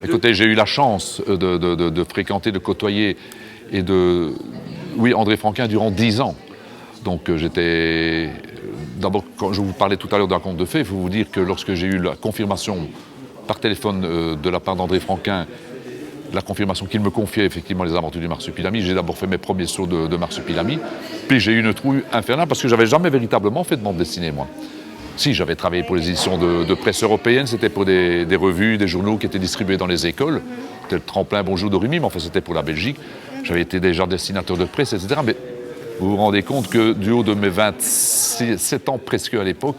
Écoutez, j'ai eu la chance de fréquenter, de côtoyer et de... Oui, André Franquin durant 10 ans. Donc j'étais... D'abord, quand je vous parlais tout à l'heure d'un conte de fées, il faut vous dire que lorsque j'ai eu la confirmation par téléphone de la part d'André Franquin, la confirmation qu'il me confiait effectivement les aventures du Marsupilami, j'ai d'abord fait mes premiers sauts de Marsupilami, puis j'ai eu une trouille infernale parce que j'avais jamais véritablement fait de bande dessinée, moi. Si, j'avais travaillé pour les éditions de presse européenne, c'était pour des revues, des journaux qui étaient distribués dans les écoles. C'était le tremplin Bonjour d'Orumi, mais enfin c'était pour la Belgique. J'avais été déjà dessinateur de presse, etc. Mais vous vous rendez compte que du haut de mes 27 ans presque à l'époque,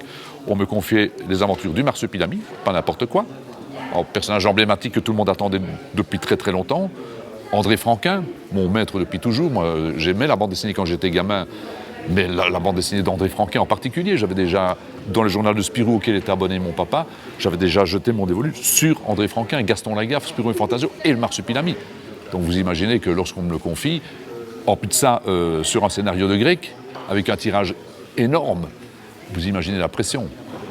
on me confiait les aventures du Marsupilami, pas n'importe quoi. Un personnage emblématique que tout le monde attendait depuis très très longtemps. André Franquin, mon maître depuis toujours. Moi, j'aimais la bande dessinée quand j'étais gamin. Mais la bande dessinée d'André Franquin en particulier, j'avais déjà, dans le journal de Spirou auquel était abonné mon papa, j'avais déjà jeté mon dévolu sur André Franquin, Gaston Lagaffe, Spirou et Fantasio et le Marsupilami. Donc vous imaginez que lorsqu'on me le confie, en plus de ça, sur un scénario de grec, avec un tirage énorme, vous imaginez la pression.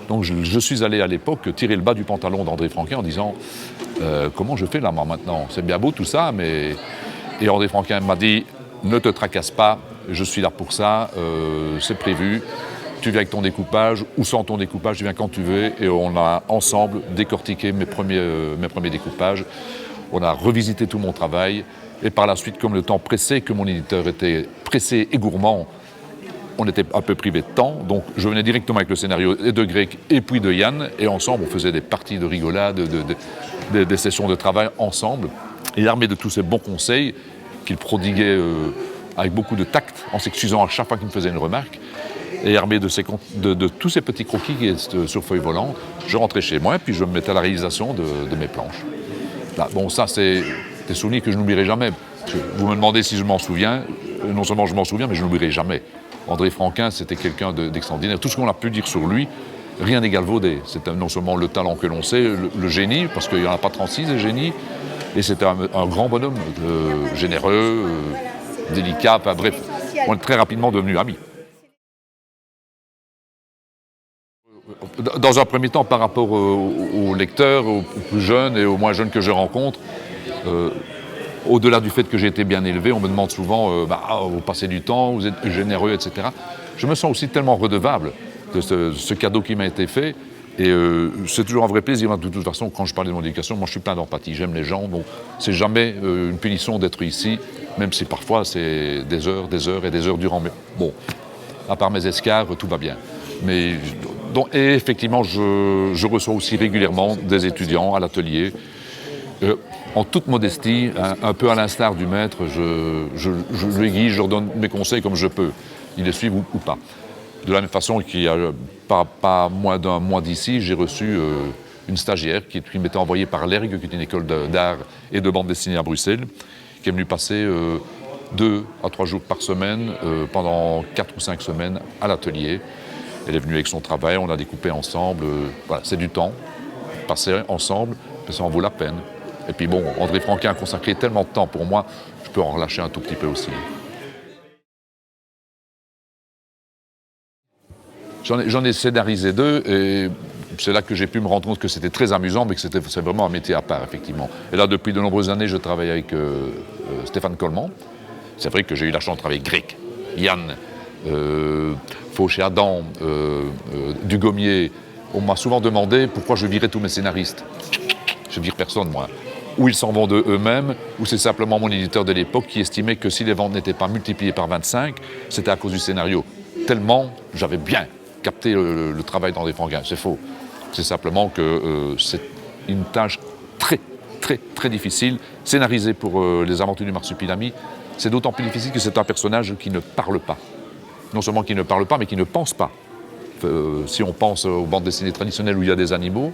Donc je suis allé à l'époque tirer le bas du pantalon d'André Franquin en disant comment je fais là maintenant, c'est bien beau tout ça, mais... Et André Franquin m'a dit ne te tracasse pas, je suis là pour ça, c'est prévu, tu viens avec ton découpage ou sans ton découpage, tu viens quand tu veux, et on a ensemble décortiqué mes premiers découpages, on a revisité tout mon travail, et par la suite, comme le temps pressait, que mon éditeur était pressé et gourmand, on était un peu privé de temps, donc je venais directement avec le scénario et de Grec et puis de Yann, et ensemble on faisait des parties de rigolade, des sessions de travail ensemble, et armé de tous ces bons conseils qu'il prodiguait avec beaucoup de tact, en s'excusant à chaque fois qu'il me faisait une remarque, et armé de tous ces petits croquis qui étaient sur feuille volante, je rentrais chez moi, puis je me mettais à la réalisation de mes planches. Là, bon, ça, c'est des souvenirs que je n'oublierai jamais. Vous me demandez si je m'en souviens, non seulement je m'en souviens, mais je n'oublierai jamais. André Franquin, c'était quelqu'un d'extraordinaire. Tout ce qu'on a pu dire sur lui, rien n'est galvaudé. C'était non seulement le talent que l'on sait, le génie, parce qu'il n'y en a pas 36 des génies, et c'était un grand bonhomme, généreux, délicat, enfin bref, on est très rapidement devenus amis. Dans un premier temps, par rapport aux lecteurs, aux plus jeunes et aux moins jeunes que je rencontre, au-delà du fait que j'ai été bien élevé, on me demande souvent vous passez du temps, vous êtes généreux, etc. Je me sens aussi tellement redevable de ce cadeau qui m'a été fait. Et c'est toujours un vrai plaisir. De toute façon, quand je parle de mon éducation, moi je suis plein d'empathie, j'aime les gens. Donc c'est jamais une punition d'être ici, même si parfois c'est des heures et des heures durant. Mais bon, à part mes escarres, tout va bien. Mais, et effectivement, je reçois aussi régulièrement des étudiants à l'atelier. En toute modestie, un peu à l'instar du maître, je les guide, je leur donne mes conseils comme je peux. Ils les suivent ou pas. De la même façon qu'il y a pas moins d'un mois d'ici, j'ai reçu une stagiaire qui m'était envoyée par l'ERG, qui est une école d'art et de bande dessinée à Bruxelles, qui est venue passer 2 à 3 jours par semaine pendant 4 ou 5 semaines à l'atelier. Elle est venue avec son travail, on a découpé ensemble. Voilà, c'est du temps, passer ensemble, mais ça en vaut la peine. Et puis bon, André Franquin a consacré tellement de temps pour moi, je peux en relâcher un tout petit peu aussi. J'en ai scénarisé 2 et c'est là que j'ai pu me rendre compte que c'était très amusant, mais que c'est vraiment un métier à part, effectivement. Et là, depuis de nombreuses années, je travaille avec Stéphane Coleman. C'est vrai que j'ai eu la chance de travailler avec Grec, Yann, Fauché Adam, Dugommier. On m'a souvent demandé pourquoi je virais tous mes scénaristes. Je vire personne, moi. Ou ils s'en vont de eux-mêmes, ou c'est simplement mon éditeur de l'époque qui estimait que si les ventes n'étaient pas multipliées par 25, c'était à cause du scénario. Tellement j'avais bien capté le travail d'André Franquin. C'est faux. C'est simplement que c'est une tâche très, très, très difficile. Scénariser pour les aventures du Marsupilami, c'est d'autant plus difficile que c'est un personnage qui ne parle pas. Non seulement qui ne parle pas, mais qui ne pense pas. Si on pense aux bandes dessinées traditionnelles où il y a des animaux,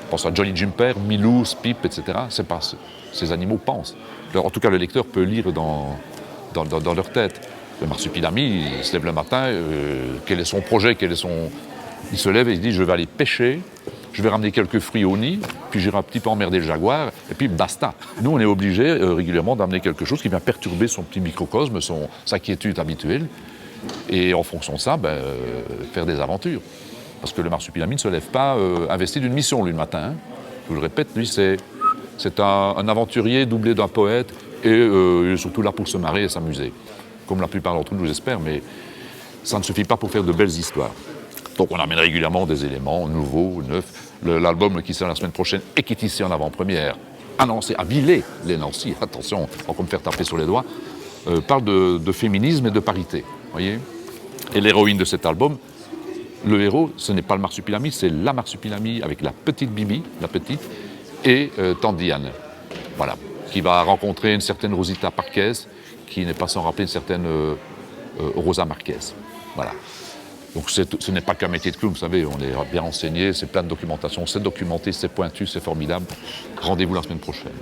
on pense à Jolly Jumper, Milou, Spip, etc. C'est pas ces animaux pensent. Alors, en tout cas, le lecteur peut lire dans leur tête. Le Marsupilami, il se lève le matin, quel est son projet, il se lève et il dit je vais aller pêcher, je vais ramener quelques fruits au nid, puis j'irai un petit peu emmerder le jaguar, et puis basta. Nous, on est obligés régulièrement d'amener quelque chose qui vient perturber son petit microcosme, sa quiétude habituelle, et en fonction de ça, faire des aventures. Parce que le Marsupilami ne se lève pas investi d'une mission, lui, le matin. Hein. Je vous le répète, lui, c'est C'est un aventurier doublé d'un poète et il est surtout là pour se marrer et s'amuser. Comme la plupart d'entre nous, j'espère, mais ça ne suffit pas pour faire de belles histoires. Donc on amène régulièrement des éléments nouveaux, neufs. L'album qui sort la semaine prochaine et qui est ici en avant-première, annoncé à Villers-les-Nancy, attention, on va me faire taper sur les doigts, parle de féminisme et de parité. Voyez. Et l'héroïne de cet album, le héros, ce n'est pas le marsupilami, c'est la marsupilami avec la petite Bibi, la petite, et Tante Diane. Voilà. Qui va rencontrer une certaine Rosita Parquez, qui n'est pas sans rappeler une certaine Rosa Marquez. Voilà. Donc ce n'est pas qu'un métier de clown, vous savez, on est bien renseigné, c'est plein de documentation, c'est documenté, c'est pointu, c'est formidable. Rendez-vous la semaine prochaine.